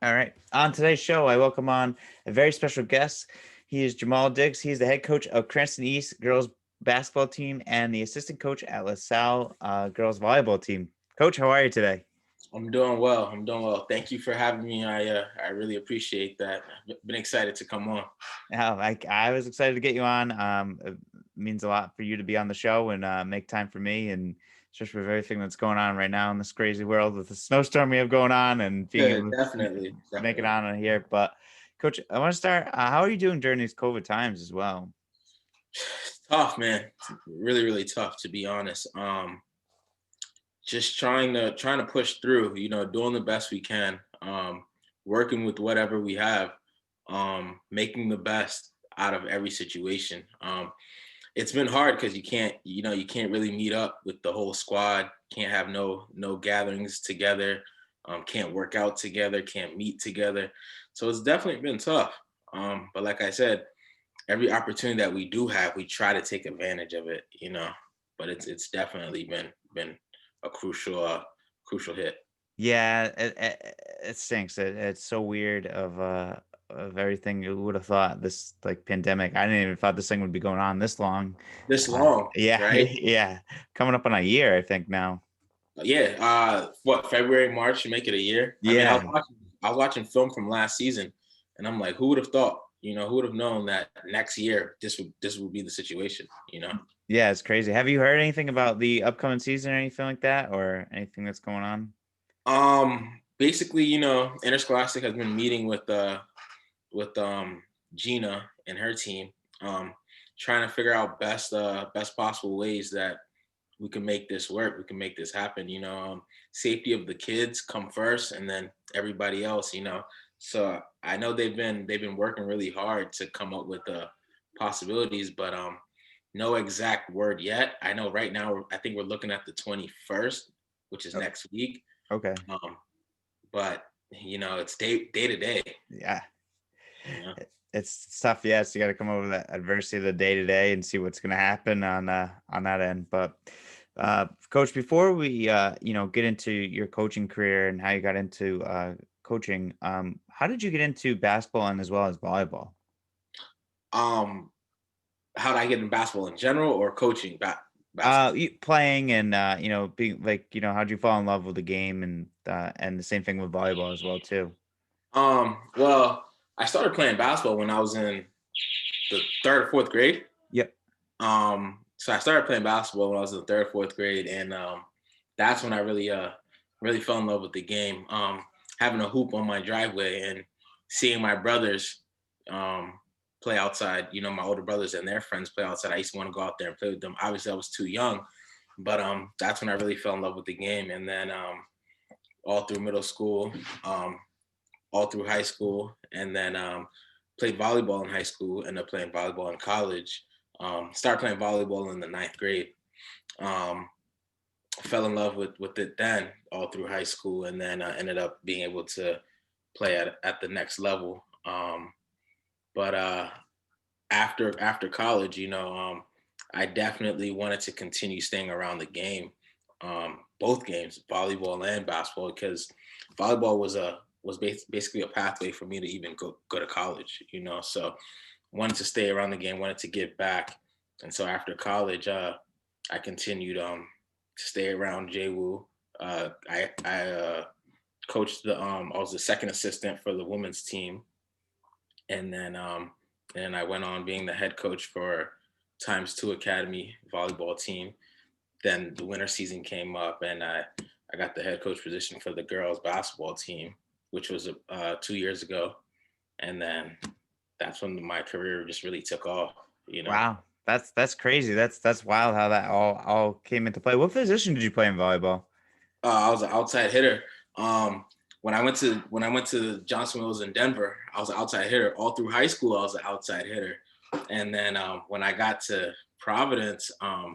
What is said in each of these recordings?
All right. On today's show, I welcome on a very special guest. He is Jhamal Diggs. He's the head coach of Cranston East girls basketball team and the assistant coach at Lasalle girls volleyball team. Coach, how are you today? I'm doing well. I'm doing well. Thank you for having me. I really appreciate that. I've been excited to come on. I was excited to get you on. It means a lot for you to be on the show and make time for me, and especially with everything that's going on right now in this crazy world with the snowstorm we have going on and being Yeah, able to definitely, make it definitely. on here. But, Coach, I want to start. How are you doing during these COVID times as well? Tough, man. Really, really tough to be honest. Just trying to push through. Doing the best we can. Working with whatever we have. Making the best out of every situation. It's been hard because you can't really meet up with the whole squad. Can't have no gatherings together. Can't work out together. Can't meet together. So it's definitely been tough. But like I said, every opportunity that we do have, we try to take advantage of it. But it's definitely been a crucial hit. Yeah, it stinks. It's so weird of everything. You would have thought this like pandemic. I didn't even thought this thing would be going on this long. This long, Yeah, right? yeah, coming up on a year, I think now. Yeah. What, February, March, you make it a year? I mean, Yeah, I was watching film from last season, and I'm like, who would have thought? Who would have known that next year this would be the situation? yeah, it's crazy. Have you heard anything about the upcoming season or anything like that, or anything that's going on? Basically, Interscholastic has been meeting with Gina and her team, um, trying to figure out best possible ways that we can make this work. We can make this happen. Safety of the kids come first, and then everybody else. So I know they've been working really hard to come up with the possibilities, but no exact word yet. I know right now I think we're looking at the 21st, which is Oh, next week. okay, Um, but it's day to day. yeah, You know. it's tough. Yes, you got to come over that adversity of the day to day and see what's going to happen on that end. But Coach, before we get into your coaching career and how you got into coaching, how did you get into basketball and as well as volleyball? Um, how did I get in basketball in general or coaching basketball? Playing and being like how'd you fall in love with the game and the same thing with volleyball as well too. Well, I started playing basketball when I was in the third or fourth grade. Yep. So I started playing basketball when I was in the third, fourth grade, and that's when I really fell in love with the game. Having a hoop on my driveway and seeing my brothers um, play outside. My older brothers and their friends play outside. I used to want to go out there and play with them. Obviously, I was too young, but that's when I really fell in love with the game. And then all through middle school, um, all through high school, and then played volleyball in high school. Ended up playing volleyball in college. Started playing volleyball in the ninth grade. Um, Fell in love with it then, all through high school, and then ended up being able to play at the next level. But after college, I definitely wanted to continue staying around the game, both games, volleyball and basketball, because volleyball was basically a pathway for me to even go to college. So wanted to stay around the game, wanted to give back, and so after college, I continued to stay around JWU. I coached I was the second assistant for the women's team, and then I went on being the head coach for Times Two Academy volleyball team. Then the winter season came up, and I got the head coach position for the girls basketball team, which was 2 years ago. And then that's when my career just really took off. Wow, that's crazy. That's wild how that all came into play. What position did you play in volleyball? I was an outside hitter. Um, when I went to Johnson Mills in Denver, I was an outside hitter. All through high school, I was an outside hitter. And then when I got to Providence, Coach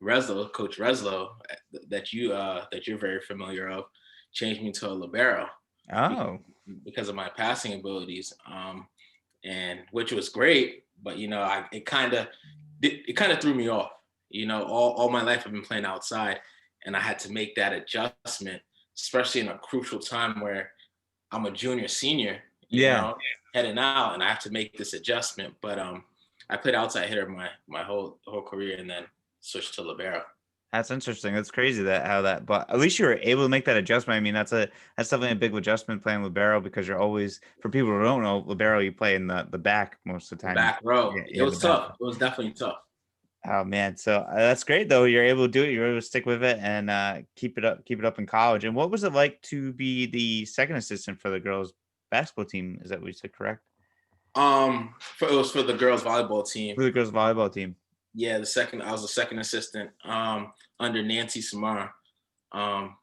Reslow, that you're very familiar of, changed me to a libero Oh, because of my passing abilities, and which was great. But it kind of threw me off. All my life I've been playing outside, and I had to make that adjustment, especially in a crucial time where I'm a junior, senior, Yeah. heading out, and I have to make this adjustment. But I played outside hitter my whole career, and then switched to libero. That's interesting. That's crazy that how that, but at least you were able to make that adjustment. I mean, that's definitely a big adjustment playing libero because you're always, for people who don't know, libero you play in the back most of the The time. back row. Yeah, It yeah, the was back. tough. It was definitely tough. Oh man, so that's great though. You're able to do it. You're able to stick with it and keep it up in college. And what was it like to be the second assistant for the girls basketball team? Is that what you said, correct? It was for the girls volleyball team. For the girls volleyball team. Yeah, I was a second assistant under Nancy Samar. Um,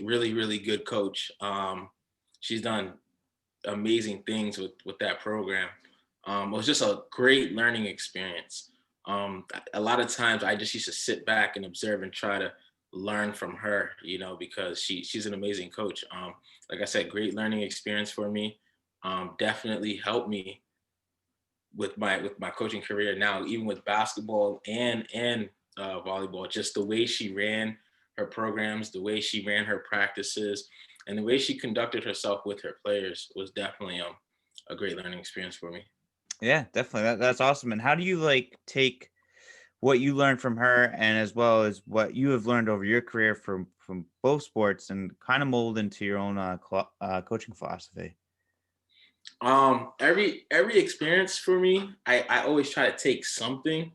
really, really good coach. She's done amazing things with that program. It was just a great learning experience. A lot of times I just used to sit back and observe and try to learn from her, because she's an amazing coach. Like I said, great learning experience for me. Definitely helped me with my coaching career now, even with basketball and volleyball. Just the way she ran her programs, the way she ran her practices, and the way she conducted herself with her players was definitely a great learning experience for me. Yeah, definitely. That's awesome. And how do you like take what you learned from her and as well as what you have learned over your career from both sports and kind of mold into your own coaching philosophy? Every experience for me, I always try to take something,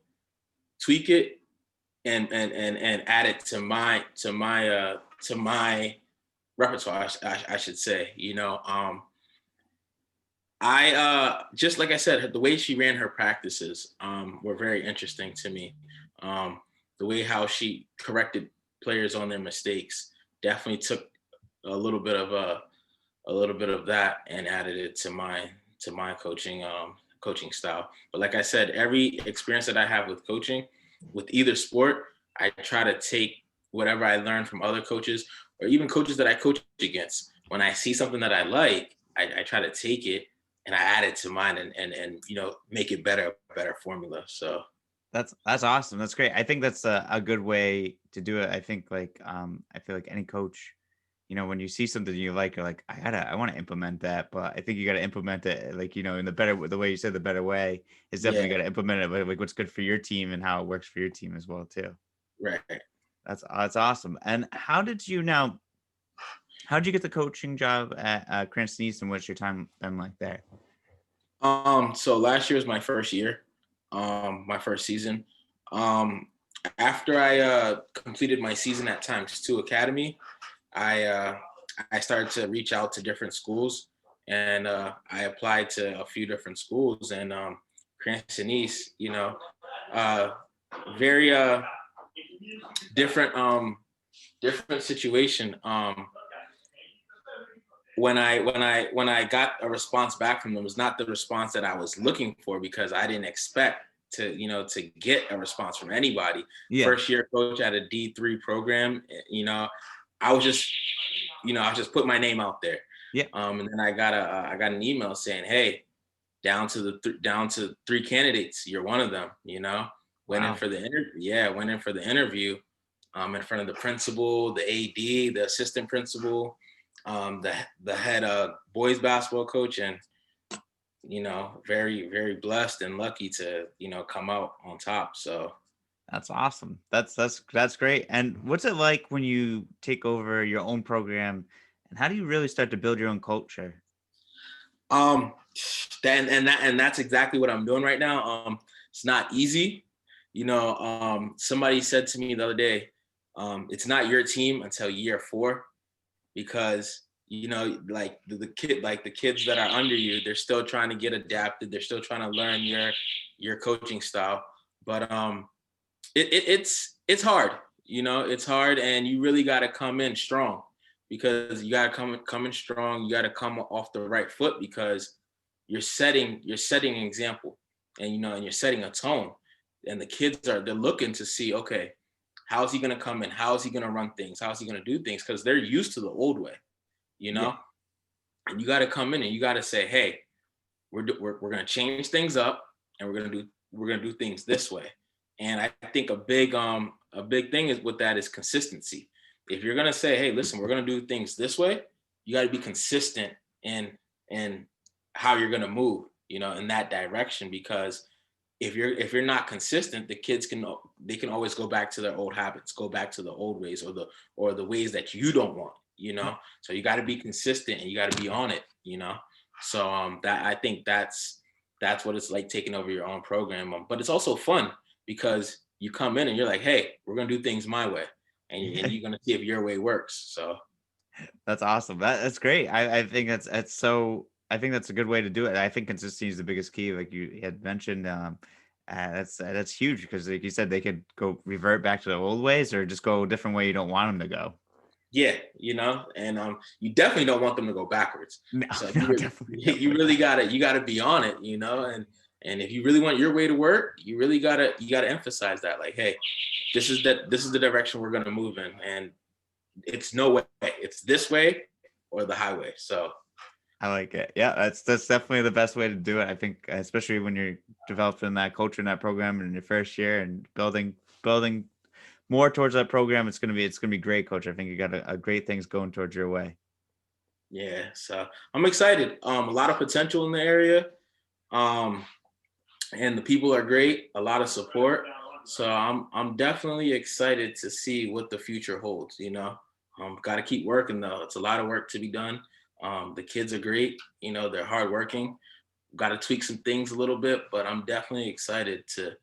tweak it, and add it to my repertoire. I should say. I just like I said, the way she ran her practices were very interesting to me. The way how she corrected players on their mistakes definitely took a little bit of that and added it to my coaching style. But like I said, every experience that I have with coaching, with either sport, I try to take whatever I learned from other coaches or even coaches that I coach against. When I see something that I like, I try to take it and I add it to mine and make it better, a better formula. So That's awesome. That's great. I think that's a good way to do it. I think like I feel like any coach, when you see something you like, you're like, I want to implement that, but I think you got to implement it like, in the way you said, the better way is yeah, definitely got to implement it, but like what's good for your team and how it works for your team as well too. right. That's awesome. And how did you get the coaching job at Cranston East and what's your time been like there? So last year was my first year, my first season. Um, After I completed my season at Times Two Academy, I uh, I started to reach out to different schools, and I applied to a few different schools. And Cranston East, uh, very different situation. When I got a response back from them, it was not the response that I was looking for because I didn't expect to get a response from anybody. Yeah. First year coach at a D3 program, I was just put my name out there. Yeah. And then I got an email saying, hey, down to three candidates, you're one of them. Went in Wow. for the interview. Yeah, went in for the interview. In front of the principal, the AD, the assistant principal, the head boys basketball coach, and very very blessed and lucky to come out on top. So That's awesome. That's great. And what's it like when you take over your own program and how do you really start to build your own culture? um that's exactly what I'm doing right now. It's not easy. Somebody said to me the other day, it's not your team until year 4, because like the kids that are under you, they're still trying to get adapted, they're still trying to learn your coaching style. But it's hard. It's hard, and you really got to come in strong, because you got to come in strong. You got to come off the right foot, because you're setting an example, and you're setting a tone, and the kids they're looking to see, okay, how's he going to come in, how's he going to run things, how's he going to do things, because they're used to the old way. you Yeah. know and you got to come in and you got to say, hey, we're going to change things up, and we're going to do things this way. And I think a big thing is with that is consistency. If you're going to say, hey, listen, we're going to do things this way, you got to be consistent and how you're gonna move, in that direction. Because if you're not consistent, the kids can always go back to their old habits, go back to the old ways, or the ways that you don't want. So you got to be consistent and you got to be on it. So that I think that's what it's like taking over your own program. But it's also fun because you come in and you're like, hey, we're gonna do things my way, and you're gonna see if your way works. So That's awesome. That's great. I think that's so. I think that's a good way to do it. I think consistency is the biggest key, like you had mentioned. That's huge because, like you said, they could go revert back to the old ways or just go a different way you don't want them to go. yeah, and you definitely don't want them to go backwards. No, So no, you, definitely, you definitely really not. gotta be on it, and if you really want your way to work, you really gotta emphasize that, like, hey, this is the direction we're gonna move in, and it's no way, it's this way or the highway. So I like it. Yeah, that's definitely the best way to do it. I think, especially when you're developing that culture in that program in your first year and building more towards that program, it's gonna be great, coach. I think you got a great things going towards your way. yeah, so I'm excited. A lot of potential in the area. Um, and the people are great, a lot of support. So I'm definitely excited to see what the future holds. Got to keep working though. It's a lot of work to be done. The kids are great. They're hardworking. Got to tweak some things a little bit, but I'm definitely excited to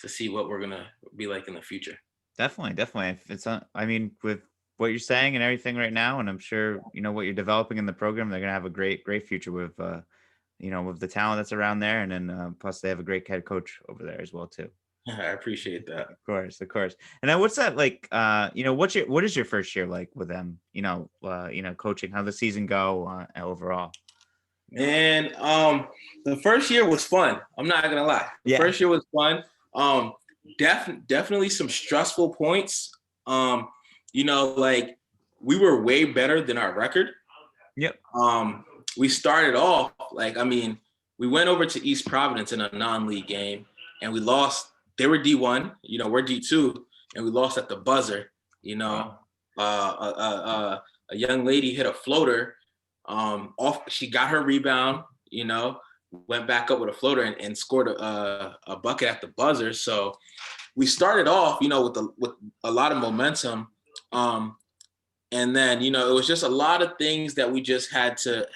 see what we're gonna be like in the future. Definitely, definitely. If it's I mean, with what you're saying and everything right now, and I'm sure what you're developing in the program, they're gonna have a great future with with the talent that's around there, and then plus they have a great head coach over there as well too. I appreciate that. Of course, of course. And then what's that like? What is your first year like with them? Coaching. How the season go overall? And the first year was fun. I'm not gonna lie. The Yeah. first year was fun. Um, definitely some stressful points. Like we were way better than our record. Yep. Um, we started off like, we went over to East Providence in a non-league game, and we lost. They were D1, we're D2, and we lost at the buzzer. Wow. A young lady hit a floater off. She got her rebound, went back up with a floater and scored a bucket at the buzzer. So we started off, with a lot of momentum. And then, it was just a lot of things that we just had to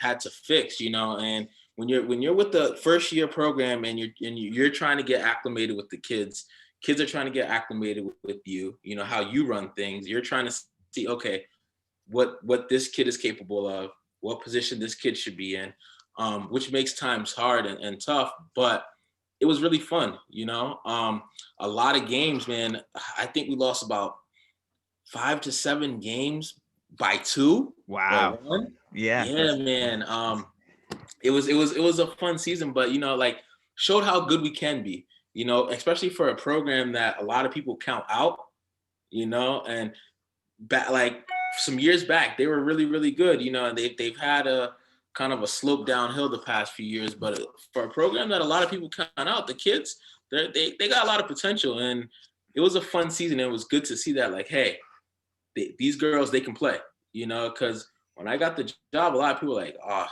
fix, and when you're with the first year program and you're trying to get acclimated with the kids are trying to get acclimated with you, how you run things. You're trying to see, okay, what this kid is capable of, what position this kid should be in, which makes times hard and tough, but it was really fun, a lot of games, man. I think we lost about 5 to 7 games by 2 or Wow. 1. Yeah. Yeah, man. It was a fun season, but like showed how good we can be, especially for a program that a lot of people count out, and like some years back they were really, really good, and they've had a kind of a slope downhill the past few years, but for a program that a lot of people count out, the kids, they got a lot of potential, and it was a fun season. It was good to see that, like, hey, these girls, they can play, because when I got the job, a lot of people were like, oh,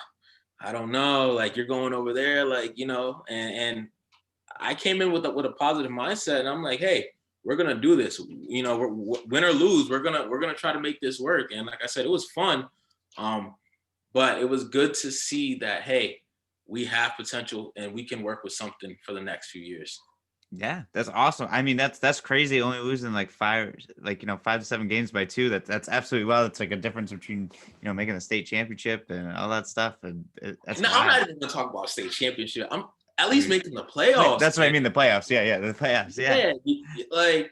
I don't know, like you're going over there, like, and I came in with a positive mindset, and I'm like, hey, we're gonna do this, win or lose, we're gonna try to make this work. And like I said, it was fun, but it was good to see that, hey, we have potential and we can work with something for the next few years. Yeah, that's awesome. I mean, that's crazy. Only losing like 5 to 7 games by 2. That's absolutely well. It's like a difference between making the state championship and all that stuff, and that's Now, I'm wild. not even gonna talk about state championship. I'm at I least mean, making the playoffs, that's what I man. mean. The playoffs. Yeah, yeah, the playoffs. Yeah. Yeah, like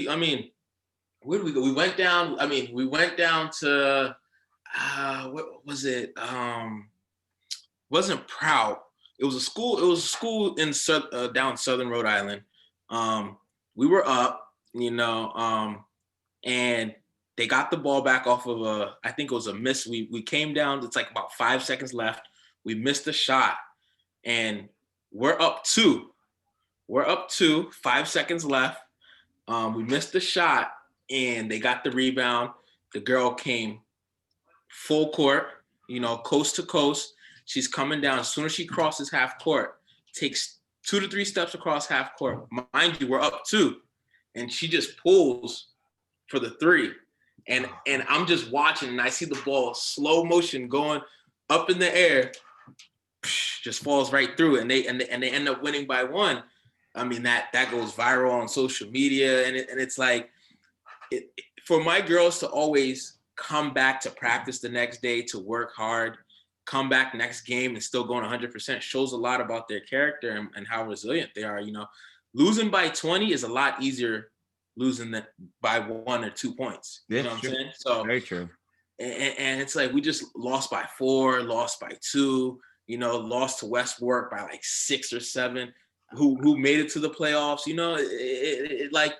I mean, where did we go? We went down. We went down to what was it? Wasn't Proud. It was a school. It was a school in down Southern Rhode Island. We were up, and they got the ball back off of I think it was a miss. We came down. It's like about 5 seconds left. We missed a shot, and we're up 2. We're up 2. 5 seconds left. We missed the shot, and they got the rebound. The girl came full court, coast to coast. She's coming down. As soon as she crosses half court, takes 2 to 3 steps across half court. Mind you, we're up 2. And she just pulls for the 3. And I'm just watching, and I see the ball slow motion going up in the air, just falls right through it, and they end up winning by 1. I mean, that goes viral on social media, and it's like, for my girls to always come back to practice the next day, to work hard, come back next game and still going 100% shows a lot about their character and how resilient they are. Losing by 20 is a lot easier losing by 1 or 2 points. You know what I'm saying? So very true. And it's like, we just lost by 4, lost by 2, lost to Westport by like 6 or 7, who made it to the playoffs. Like,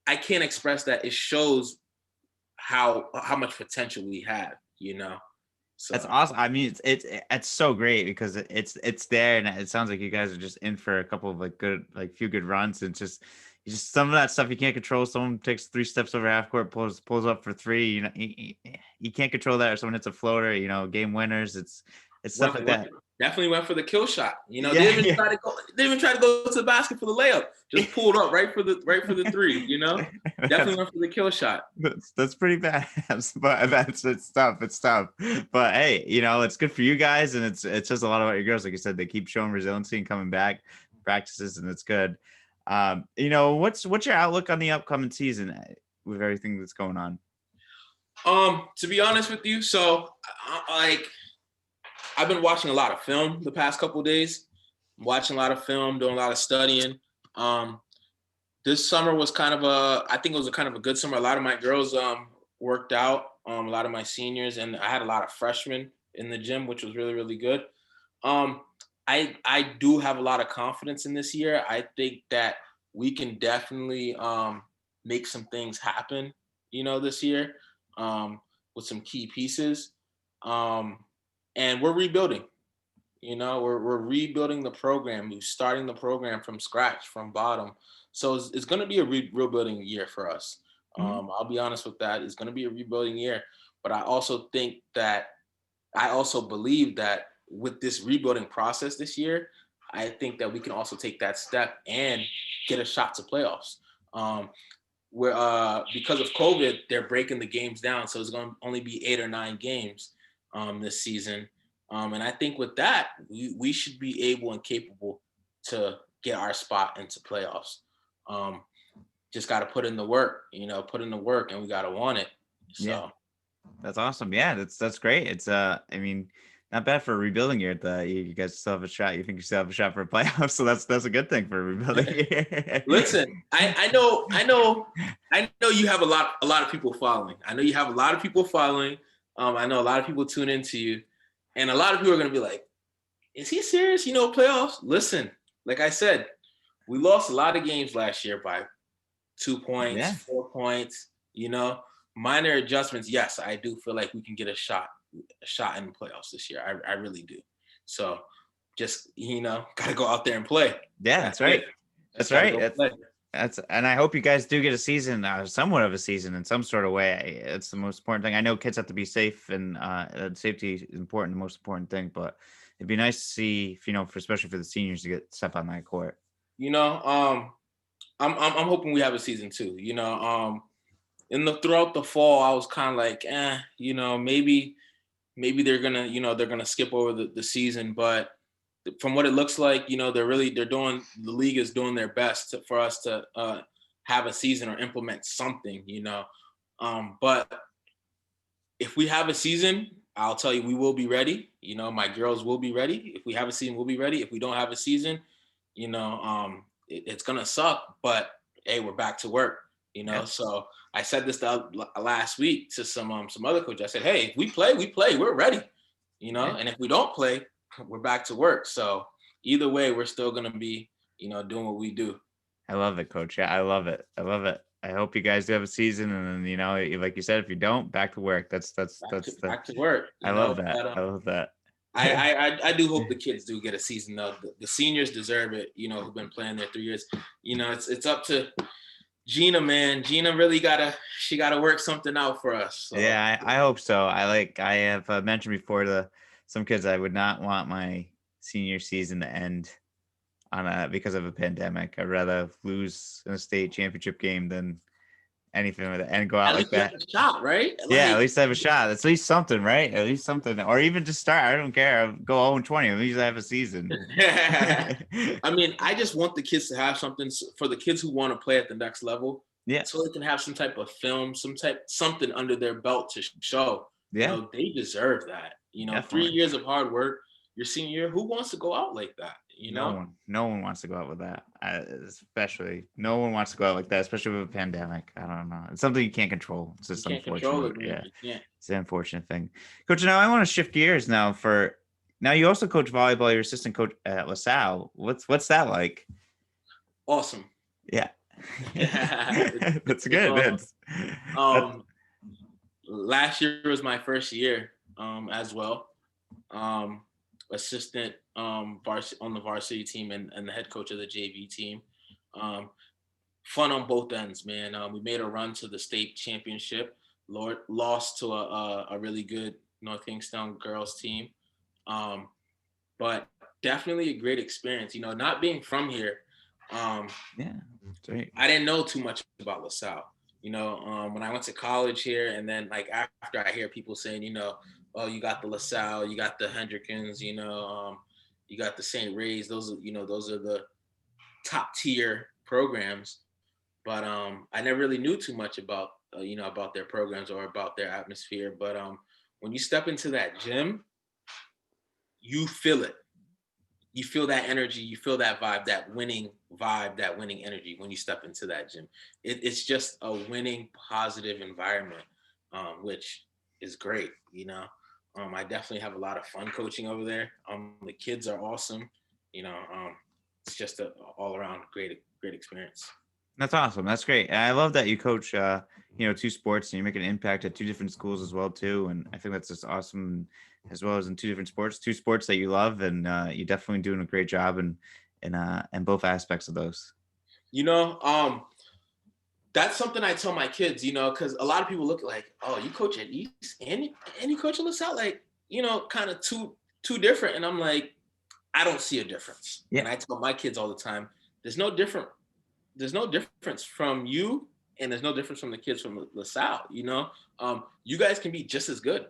I can't express that. It shows how much potential we have, So. That's awesome. I mean, it's so great because it's there, and it sounds like you guys are just in for a couple of few good runs. And just some of that stuff you can't control. Someone takes 3 steps over half court, pulls up for 3. You can't control that. Or someone hits a floater. Game winners. It's stuff like that. Definitely went for the kill shot. They didn't even try to go to the basket for the layup. Just pulled up right for the 3. Definitely went for the kill shot. That's pretty bad, but it's tough. It's tough. But hey, it's good for you guys, and it's just a lot about your girls. Like you said, they keep showing resiliency and coming back practices, and it's good. What's your outlook on the upcoming season with everything that's going on? To be honest with you, so I've been watching a lot of film the past couple of days. Watching a lot of film, doing a lot of studying. This summer was I think it was kind of a good summer. A lot of my girls worked out, a lot of my seniors, and I had a lot of freshmen in the gym, which was really, really good. I do have a lot of confidence in this year. I think that we can definitely make some things happen, this year with some key pieces. And we're rebuilding. We're rebuilding the program. We're starting the program from scratch, from bottom. So it's going to be a rebuilding year for us. I'll be honest with that. It's going to be a rebuilding year. But I also believe that with this rebuilding process this year, I think that we can also take that step and get a shot to playoffs. Because of COVID, they're breaking the games down. So it's going to only be 8 or 9 games this season. And I think with that, we should be able and capable to get our spot into playoffs. Just got to put in the work, and we got to want it. So. Yeah. That's awesome. Yeah, that's great. It's I mean, not bad for a rebuilding year. You guys still have a shot. You think you still have a shot for a playoff, so that's a good thing for a rebuilding year. Listen, I know you have a lot of people following. I know you have a lot of people following. I know a lot of people tune into you, and a lot of people are going to be like, "Is he serious? Playoffs?" Listen, like I said, we lost a lot of games last year by 2 points, 4 points. Minor adjustments. Yes, I do feel like we can get a shot in the playoffs this year. I really do. So just, got to go out there and play. Yeah, that's right. That's right. And I hope you guys do get a season, somewhat of a season in some sort of way. It's the most important thing. I know kids have to be safe, and safety is important, the most important thing, but it'd be nice to see, especially for the seniors to get step on that court. I'm hoping we have a season too, throughout the fall, I was kind of like, maybe they're gonna skip over the season. But from what it looks like, the league is doing their best for us to have a season or implement something, But if we have a season, I'll tell you, we will be ready. My girls will be ready. If we have a season, we'll be ready. If we don't have a season, it's gonna suck. But hey, we're back to work. So I said this last week to some other coaches. I said, hey, if we play, we're ready, and if we don't play, we're back to work. So either way, we're still going to be, doing what we do. I love it, Coach. Yeah, I love it. I hope you guys do have a season, and then, like you said, if you don't, back to work. That's back to work. I love that. I love that. I do hope the kids do get a season though. The seniors deserve it, who've been playing there 3 years. It's up to Gina, man, Gina really she gotta work something out for us. So Yeah, I hope so. I have mentioned before to some kids I would not want my senior season to end on a because of a pandemic. I'd rather lose in a state championship game than anything with it and go out at like least you have that. a shot, right? Yeah, at Like, least I have a shot. At least something, right? At least something, or even just start. I don't care. I'll go 0-20. At least I have a season. I mean, I just want the kids to have something for the kids who want to play at the next level, Yeah, so they can have some type of film, something under their belt to show. yeah, They deserve that. 3 definitely. years of hard work, your senior year, who wants to go out like that? No one wants to go out with that. Especially, no one wants to go out like that, especially with a pandemic. I don't know. It's something you can't control. It's You just can't control unfortunate. it, man. Yeah, You can't. it's an unfortunate thing. Coach, now I want to shift gears now. For now, you also coach volleyball. You're assistant coach at Lasalle. What's that like? Awesome. Yeah, that's It's good. awesome. That's Last year was my first year as well. Um, Assistant on the varsity team and the head coach of the JV team. Um, Fun on both ends, man. We made a run to the state championship. Lord lost to a really good North Kingstown girls team, um, but definitely a great experience. Not being from here, um, yeah, great. I didn't know too much about LaSalle. When I went to college here, and then like after I hear people saying, oh, you got the LaSalle, you got the Hendrickens, you got the St. Ray's. Those are the top tier programs. But I never really knew too much about their programs or about their atmosphere. But when you step into that gym, you feel it. You feel that energy, you feel that vibe, that winning energy when you step into that gym. It's just a winning, positive environment, which is great. I definitely have a lot of fun coaching over there. The kids are awesome. It's just a all around great experience. That's awesome. That's great. And I love that you coach, two sports and you make an impact at two different schools as well too. And I think that's just awesome, as well as in two sports that you love, and you're definitely doing a great job in both aspects of those. You know, um, that's something I tell my kids, because a lot of people look like, oh, you coach at East and you coach at LaSalle, like, kind of two different. And I'm like, I don't see a difference. Yeah, And I tell my kids all the time, there's no different, there's no difference from you, and there's no difference from the kids from LaSalle. You guys can be just as good.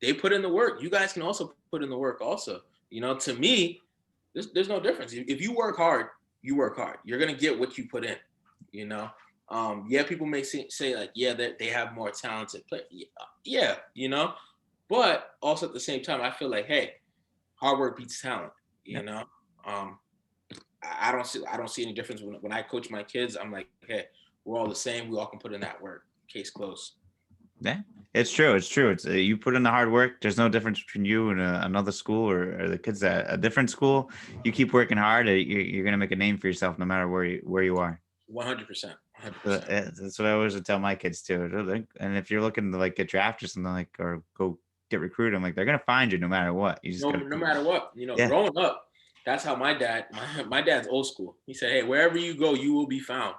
They put in the work. You guys can also put in the work. Also, to me, there's no difference. If you work hard, you work hard. You're gonna get what you put in. You know, yeah, people may say like, yeah, they have more talented players. Yeah, but also at the same time, I feel like, hey, hard work beats talent. yeah, You know, um, I don't see any difference when I coach my kids. I'm like, hey, we're all the same. We all can put in that work. Case closed. yeah. It's true. It's true. It's you put in the hard work. There's no difference between you and another school, or the kids at a different school. You keep working hard, you're gonna make a name for yourself no matter where you are. 100%. 100%. That's what I always would tell my kids too. And if you're looking to like get drafted or something, like, or go get recruited, I'm like, they're gonna find you no matter what. You just No, gotta no matter what, yeah, growing up, that's how my dad's old school. He said, hey, wherever you go, you will be found.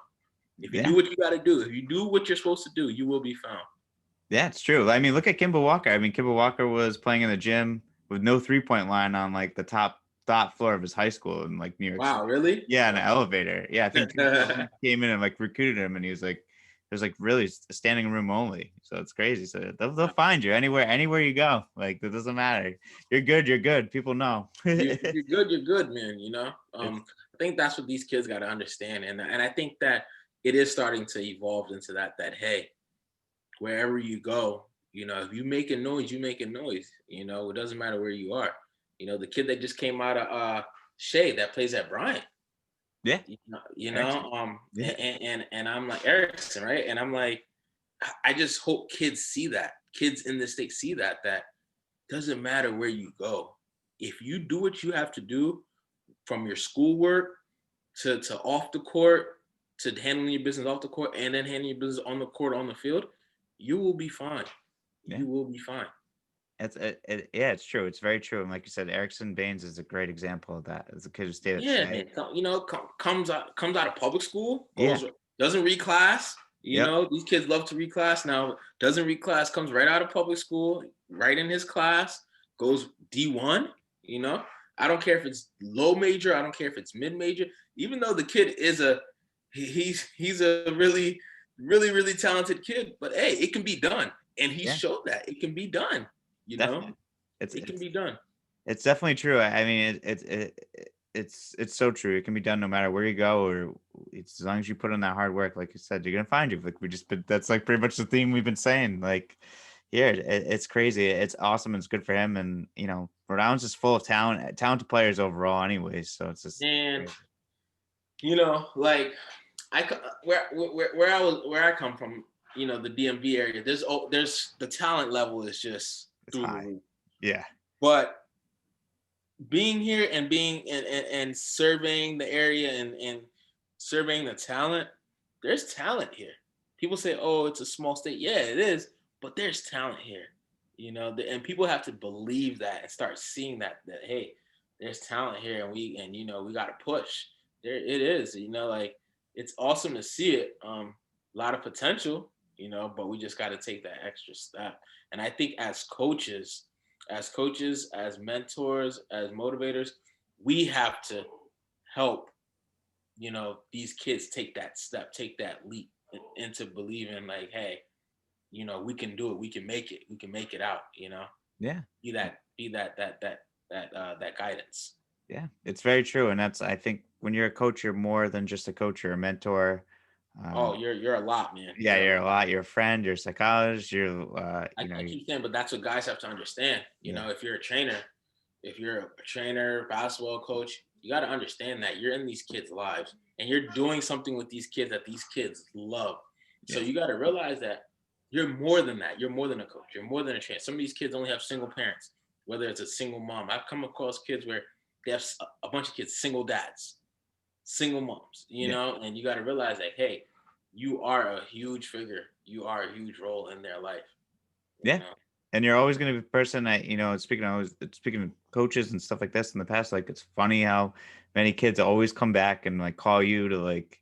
If you yeah, do what you got to do, if you do what you're supposed to do, you will be found. yeah. It's true. I mean, look at Kimball Walker. I mean, Kimball Walker was playing in the gym with no 3-point line on like the top floor of his high school in like New York City. Wow, really? Yeah, in an elevator. Yeah, I think he came in and like recruited him, and he was like, "There's like really a standing room only." So it's crazy. So they'll find you anywhere you go. Like it doesn't matter. You're good. You're good. People know. If you're good, you're good, man. It's I think that's what these kids got to understand, and I think that it is starting to evolve into that hey, wherever you go, if you make a noise, you make a noise. It doesn't matter where you are. The kid that just came out of Shea that plays at Bryant. yeah. Yeah. And I'm like Erickson, right? And I'm like, I just hope kids see that. Kids in the state see that doesn't matter where you go. If you do what you have to do, from your schoolwork to off the court, to handling your business off the court, and then handling your business on the court, on the field, you will be fine. Yeah. You will be fine. Yeah, it's true. It's very true. And like you said, Erickson Baines is a great example of that. As a kid who stayed at Yeah, Shea. man. Comes out of public school, Yeah. doesn't reclass. Yep. These kids love to reclass now. Doesn't reclass, comes right out of public school, right in his class, goes D1. You know, I don't care if it's low major. I don't care if it's mid major. Even though the kid is he's a really, really, really talented kid. But hey, it can be done, and he Yeah. showed that it can be done. Definitely. It's It can it's be done. it's definitely true. I mean, it's so true. It can be done no matter where you go, or it's as long as you put in that hard work. Like you said, you're gonna find you. Like we just been, that's like pretty much the theme we've been saying. Like, yeah, it's crazy. It's awesome. It's good for him, and Rhode Island's just full of talented players overall. Anyways, so it's just And crazy. like where I come from, the DMV area. There's the talent level is just It's through the high. roof. Yeah. But being here and being and surveying the area and surveying the talent, there's talent here. People say, "Oh, it's a small state." Yeah, it is, but there's talent here. And people have to believe that and start seeing that hey, there's talent here, and we got to push. There it is. Like it's awesome to see it. A lot of potential, but we just got to take that extra step. And I think as mentors, as motivators, we have to help, these kids take that step, take that leap into believing like, hey, we can do it, we can make it out, Yeah. be that guidance. Yeah. It's very true, and that's I think when you're a coach, you're more than just a coach. You're a mentor. Oh, Um, you're a lot, man. yeah, You're a you're lot. a lot. You're a friend. You're a psychologist. You're I keep saying, but that's what guys have to understand. yeah. If you're a trainer, basketball coach, you got to understand that you're in these kids' lives and you're doing something with these kids that these kids love. So Yeah. you got to realize that you're more than that. You're more than a coach. You're more than a trainer. Some of these kids only have single parents, whether it's a single mom. I've come across kids where they have a bunch of kids, single dads, single moms, Yeah. and you got to realize that, hey, you are a huge figure. You are a huge role in their life, you Yeah. know? And you're always going to be the person that, speaking of coaches and stuff like this in the past, like it's funny how many kids always come back and like call you to like,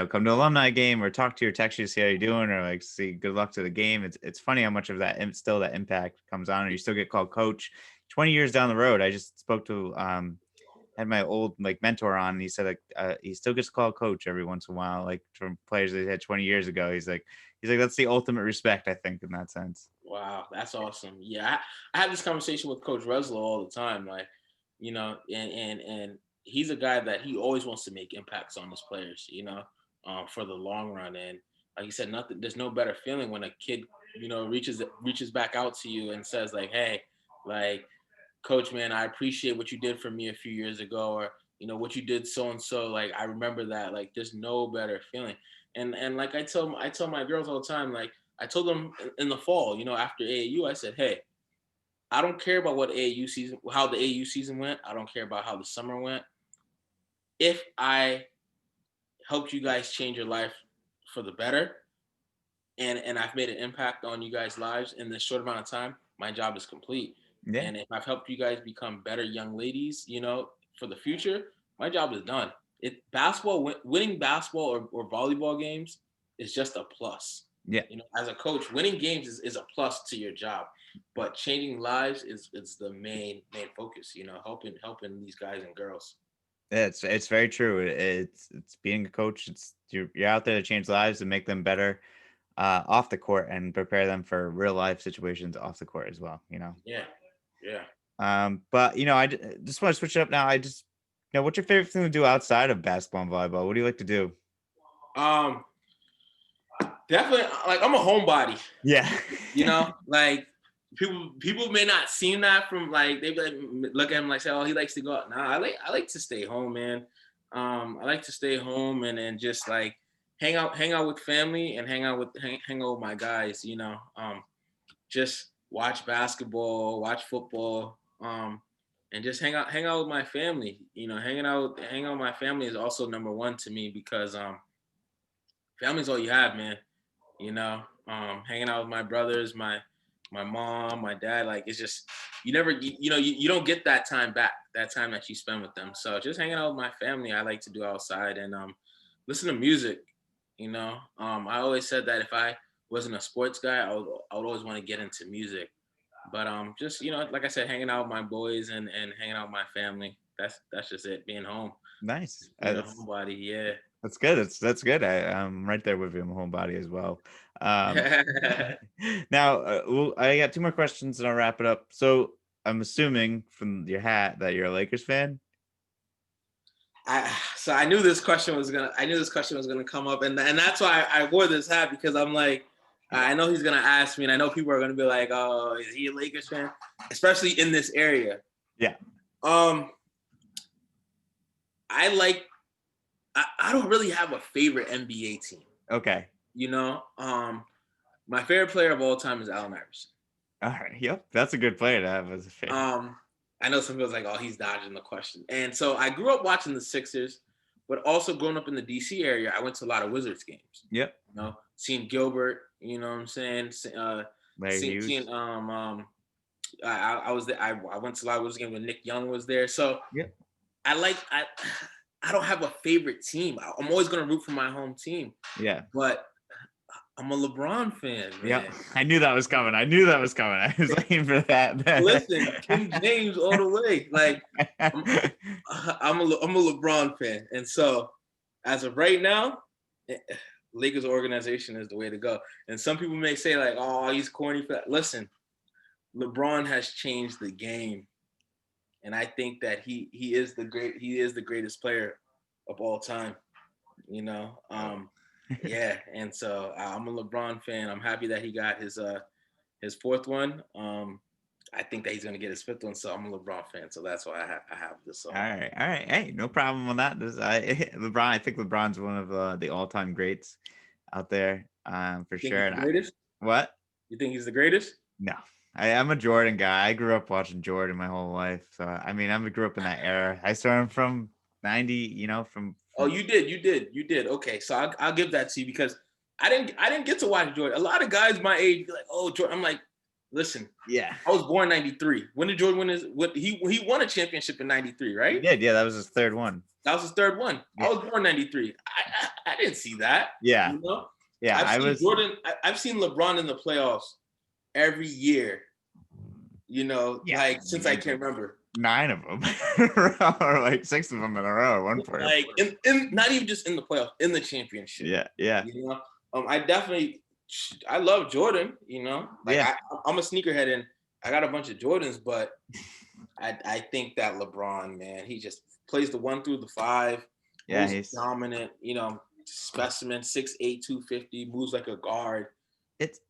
come to alumni game or talk to you or text you to see how you're doing or like see good luck to the game. It's funny how much of that still that impact comes on, or you still get called coach 20 years down the road. I just spoke to had my old like mentor on, and he said like he still gets called coach every once in a while, like from players that he had 20 years ago. He's like that's the ultimate respect, I think, in that sense. Wow, that's awesome. Yeah, I have this conversation with Coach Reslow all the time, like, and he's a guy that he always wants to make impacts on his players, for the long run. And like you said, nothing. There's no better feeling when a kid, reaches back out to you and says like, "Hey, like, Coach, man, I appreciate what you did for me a few years ago, or what you did so and so. Like, I remember that. Like, there's no better feeling." And like I tell my girls all the time, like I told them in the fall, after AAU, I said, "Hey, I don't care about how the AAU season went. I don't care about how the summer went. If I helped you guys change your life for the better, and I've made an impact on you guys' lives in this short amount of time, my job is complete. Yeah. And if I've helped you guys become better young ladies, for the future, my job is done. Winning basketball or volleyball games is just a plus. Yeah. As a coach, winning games is a plus to your job, but changing lives is the main focus. Helping these guys and girls. It's very true. It's being a coach. You're out there to change lives and make them better off the court and prepare them for real life situations off the court as well. Yeah, yeah. But just want to switch it up now. What's your favorite thing to do outside of basketball and volleyball? What do you like to do? Um, Definitely. Like I'm a homebody. Yeah. Like people may not seem that from like they like, look at him like say, oh, he likes to go out. Nah, I like to stay home, man. I like to stay home and just like hang out with family and hang out with my guys. Just watch basketball, watch football, and just hang out with my family. Hanging out with my family is also number one to me because family's all you have, man. Hanging out with my brothers, my mom, my dad, like it's just you never you don't get that time back, that time that you spend with them. So just hanging out with my family, I like to do outside and listen to music. You know, I always said that if I wasn't a sports guy, I would always want to get into music. But just like I said, hanging out with my boys and hanging out with my family. That's just it. Being home, Nice. just being a homebody. Yeah. That's good. That's good. I'm right there with you. I'm a homebody as well. Um, now, well, I got two more questions and I'll wrap it up. So I'm assuming from your hat that you're a Lakers fan. So I knew this question was gonna come up, and that's why I wore this hat, because I'm like, I know he's gonna ask me, and I know people are gonna be like, oh, is he a Lakers fan? Especially in this area. Yeah. I like. I don't really have a favorite NBA team. Okay. My favorite player of all time is Allen Iverson. All right. Yep. That's a good player to have as a fan. I know some people's like, oh, he's dodging the question. And so I grew up watching the Sixers, but also growing up in the DC area, I went to a lot of Wizards games. Yep. Seeing Gilbert, you know what I'm saying? Larry Hughes. I was there. I went to a lot of Wizards games when Nick Young was there. So yep. I don't have a favorite team. I'm always gonna root for my home team. Yeah. But I'm a LeBron fan, man. Yeah, I knew that was coming. I was waiting for that. Listen, King James all the way. Like, I'm a LeBron fan, and so as of right now, Lakers organization is the way to go. And some people may say like, "Oh, he's corny." Listen, LeBron has changed the game, and I think that he is the greatest player of all time. Yeah, and so I'm a LeBron fan. I'm happy that he got his fourth one. I think that he's gonna get his fifth one, so I'm a LeBron fan. So that's why I have this. All right. Hey, no problem on that. LeBron. I think LeBron's one of the all-time greats out there, for sure. What? You think he's the greatest? No, I'm a Jordan guy. I grew up watching Jordan my whole life. So I mean, I grew up in that era. I saw him from '90. From Oh, you did. Okay, so I'll give that to you, because I didn't get to watch Jordan. A lot of guys my age be like, "Oh, Jordan." I'm like, listen, yeah, I was born '93. When did Jordan win he won a championship in '93, right? He did. Yeah, that was his third one. That was his third one. Yeah. I was born '93. I didn't see that. Yeah. Yeah. I've seen LeBron in the playoffs every year. Like since I can remember. 9 of them, or like 6 of them in a row at one point. Like in not even just in the playoffs, in the championship. Yeah. I love Jordan. Like I'm a sneakerhead and I got a bunch of Jordans, but I think that LeBron, man, he just plays the 1 through the 5. Yeah, he's dominant. Specimen, 6'8", 250, moves like a guard. It's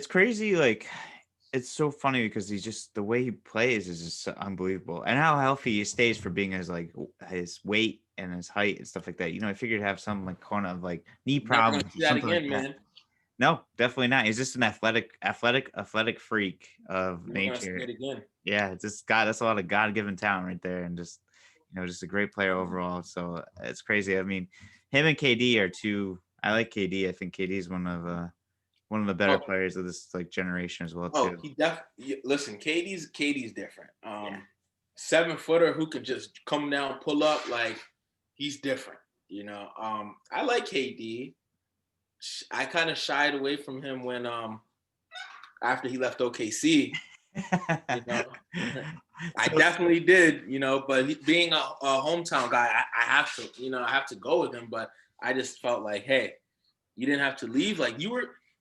crazy, like. It's so funny because he's just, the way he plays is just unbelievable, and how healthy he stays for being his weight and his height and stuff like that. I figured he'd have some like kind of like knee problems. Never gonna see that again, man. No, definitely not. He's just an athletic freak of nature. Yeah, it's just that's a lot of God-given talent right there, and just just a great player overall. So it's crazy. I mean, him and KD are two. I like KD. I think KD is one of the better players of this generation as well too. Listen, KD's different. 7-footer who could just come down, pull up, like he's different. I like KD. I kind of shied away from him when after he left OKC. I definitely did, but being a hometown guy, I have to go with him. But I just felt like, hey, you didn't have to leave. Like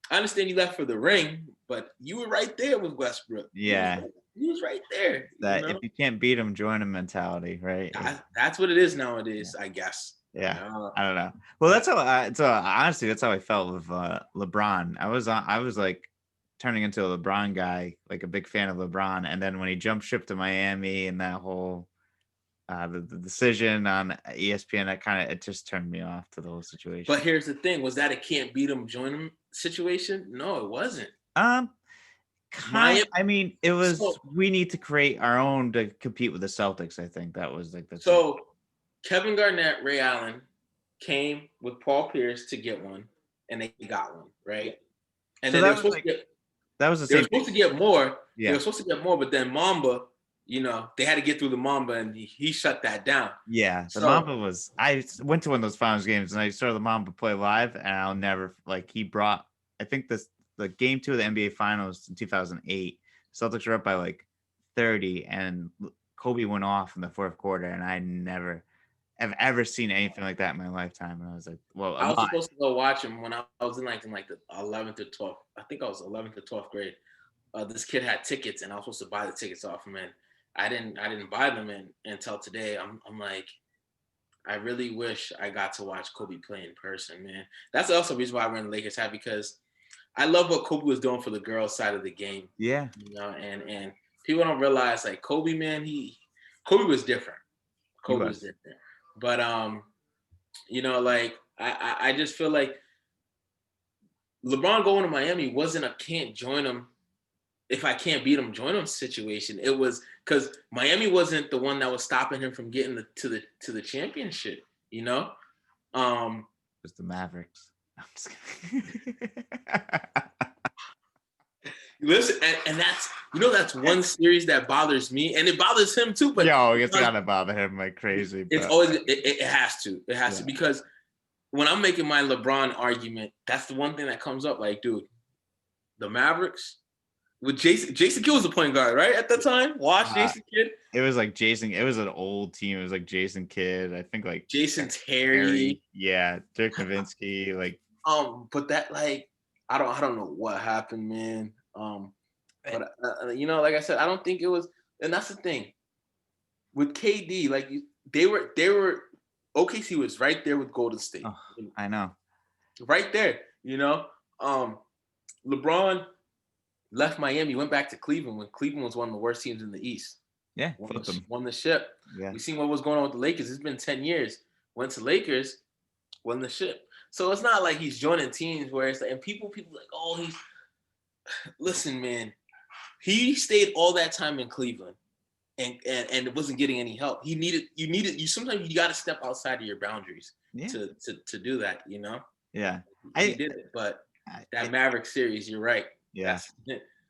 I understand you left for the ring, but you were right there with Westbrook. Yeah. He was right there. That if you can't beat him, join him mentality, right? That's what it is nowadays, I guess. Yeah. I don't know. Well, that's how honestly, that's how I felt with LeBron. I was like turning into a LeBron guy, like a big fan of LeBron. And then when he jumped ship to Miami and that whole the decision on ESPN, it just turned me off to the whole situation. But here's the thing: was that a can't beat him, join him situation? No, it wasn't. I mean, it was. We need to create our own to compete with the Celtics. I think that was like the. So, Kevin Garnett, Ray Allen came with Paul Pierce to get one, and they got one, right? And so then they were supposed to get more. Yeah. They were supposed to get more, but then Mamba they had to get through the Mamba, and he shut that down. Yeah, the So Mamba was. I went to one of those finals games, and I saw the Mamba play live, and I'll never like. He brought. I think the game 2 of the NBA Finals in 2008. Celtics were up by like 30, and Kobe went off in the fourth quarter, and I never have ever seen anything like that in my lifetime. And I was like, well, I was alive. supposed to go watch him when I was in like the 11th or 12th. I think I was 11th or 12th grade. This kid had tickets, and I was supposed to buy the tickets off him, and I didn't buy them until today. I'm like, I really wish I got to watch Kobe play in person, man. That's also the reason why we're in the Lakers hat, because I love what Kobe was doing for the girls' side of the game. Yeah, And people don't realize, like, Kobe, man, Kobe was different. he Kobe was was. different. But like I just feel like LeBron going to Miami wasn't a can't join him if I can't beat him, join him situation. It was because Miami wasn't the one that was stopping him from getting to the championship. Um, It was the Mavericks. I'm just kidding. listen, and that's one series that bothers me, and it bothers him too. But Yo, it's gotta bother him like crazy. it's But always it has to because when I'm making my LeBron argument, that's the one thing that comes up. Like, dude, the Mavericks with Jason Kidd was the point guard, right, at the time. Watch Jason Kidd. It was like Jason. It was an old team. It was like Jason Kidd. I think like Jason Terry. Yeah, Dirk Nowitzki. Like, but that, like, I don't know what happened, man. But like I said, I don't think it was. And that's the thing with KD. Like, they were OKC was right there with Golden State. oh, I know. Right there, LeBron left Miami, went back to Cleveland when Cleveland was one of the worst teams in the East. Yeah, Won the ship. Yeah. We seen what was going on with the Lakers. It's been 10 years. Went to Lakers, won the ship. So it's not like he's joining teams where it's like, and people like, oh, listen, man, he stayed all that time in Cleveland and it wasn't getting any help. Sometimes you got to step outside of your boundaries to do that, Yeah. He did it, but that Maverick series, you're right. Yeah.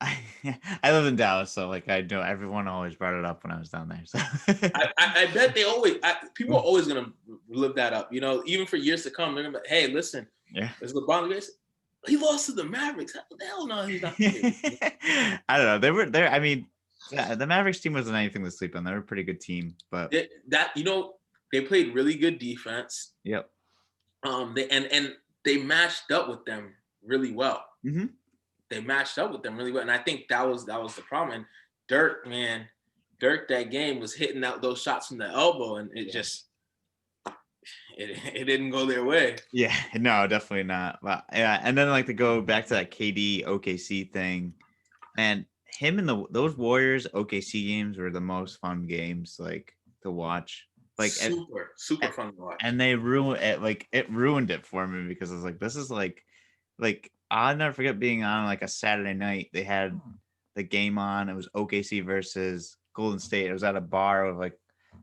I live in Dallas, so like I know everyone always brought it up when I was down there. So I bet people are always gonna live that up. Even for years to come, they're gonna be, hey, listen, is LeBron great? He lost to the Mavericks. Hell no, he's not. I don't know. They were there. I mean, the Mavericks team wasn't anything to sleep on. They were a pretty good team, but they played really good defense. Yep. They matched up with them really well. Mm-hmm. They matched up with them really well, and I think that was the problem. And Dirk, that game was hitting out those shots from the elbow, and it just it didn't go their way. Yeah, no, definitely not. But yeah, and then like to go back to that KD OKC thing, and him and those Warriors OKC games were the most fun games like to watch. Like super fun to watch. And they ruined it. Like it ruined it for me because I was like, this is like I'll never forget being on like a Saturday night. They had the game on. It was OKC versus Golden State. It was at a bar with like,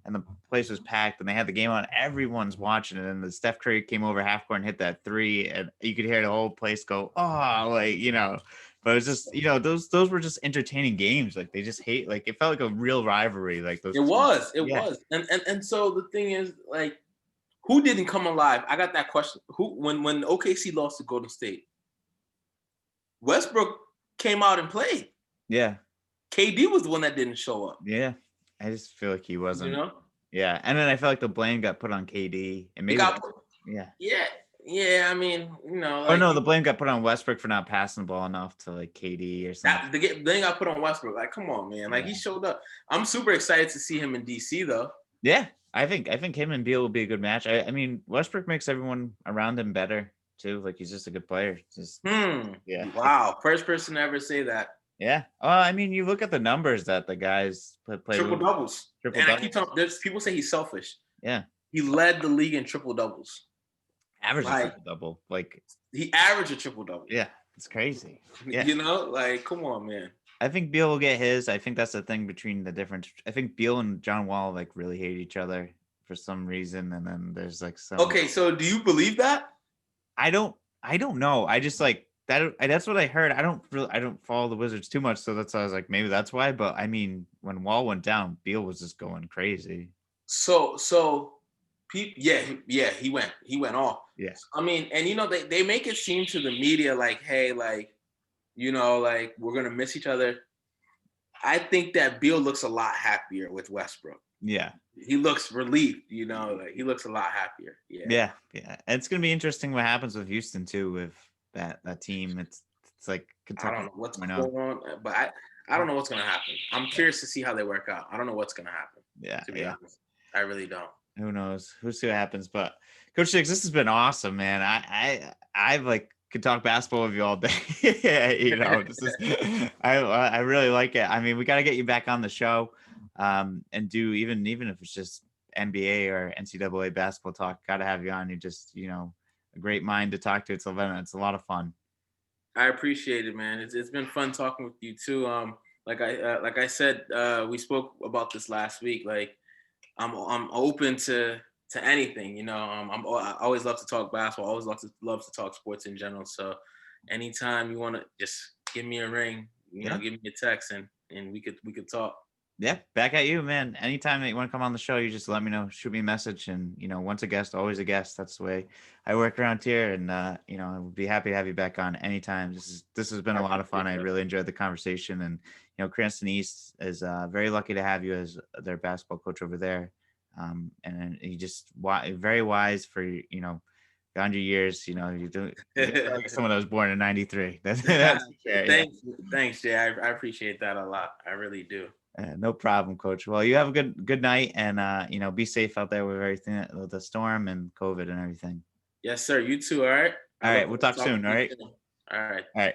and the place was packed, and they had the game on. Everyone's watching it, and the Steph Curry came over half court and hit that three, and you could hear the whole place go, oh, like But it was just those were just entertaining games. Like they just like it felt like a real rivalry. Like those. It was, and so the thing is, like, who didn't come alive? I got that question. Who when OKC lost to Golden State? Westbrook came out and played. Yeah. KD was the one that didn't show up. Yeah. I just feel like he wasn't. Yeah. And then I felt like the blame got put on KD. And maybe Yeah, I mean, like, no, the blame got put on Westbrook for not passing the ball enough to like KD or something. The blame got put on Westbrook. Like, come on, man. Like, he showed up. I'm super excited to see him in DC though. Yeah. I think him and Beal will be a good match. I mean, Westbrook makes everyone around him better too. Like he's just a good player. Yeah. Wow. First person to ever say that. Yeah. I mean, you look at the numbers that the guys play triple doubles. I keep talking. There's people say he's selfish. Yeah. He led the league in triple doubles. Average a triple double. Like he averaged a triple double. Yeah. It's crazy. Yeah. Like, come on, man. I think Beal will get his. I think that's the thing between the difference. I think Beal and John Wall like really hate each other for some reason, and then there's like some. Okay, so do you believe that? I don't know. I just like that's what I heard. I don't follow the Wizards too much, so that's why I was like, maybe that's why. But I mean, when Wall went down, Beal was just going crazy. So yeah, he went off. Yeah, I mean, and they make it seem to the media like, hey, like, like we're gonna miss each other. I think that Beal looks a lot happier with Westbrook. yeah, He looks relieved, like he looks a lot happier. Yeah. yeah. And it's gonna be interesting what happens with Houston too, with that team. It's like I don't Kentucky know what's 2.0. going on, but I don't know what's gonna happen. I'm curious to see how they work out. I don't know what's gonna happen, Yeah, to be yeah. honest. I really don't. Who knows? We'll see what happens. But Coach Six, this has been awesome, man. I like could talk basketball with you all day. This is I really like it. I mean, we got to get you back on the show, and do even if it's just NBA or NCAA basketball talk. Got to have you on. You're just a great mind to talk to. It's a lot of fun. I appreciate it, man. It's been fun talking with you too. Like I said, we spoke about this last week. Like, I'm open to anything. I always love to talk basketball. Always love to talk sports in general. So, anytime you want to, just give me a ring. Yeah. Give me a text, and we could talk. Yeah, back at you, man. Anytime that you want to come on the show, you just let me know. Shoot me a message, and once a guest, always a guest. That's the way I work around here, and I would be happy to have you back on anytime. This has been I a lot of fun. appreciate I that. really enjoyed the conversation, and Cranston East is very lucky to have you as their basketball coach over there, and you just very wise for beyond your years. You do like someone that was born in '93. That's fair. Yeah. Thanks, Jay. I appreciate that a lot. I really do. No problem, Coach. Well, you have a good night, and be safe out there with everything, with the storm and COVID and everything. Yes, sir. You too. All right. I All look right, we'll forward to talk talking soon. to All you right, soon. All right. all right.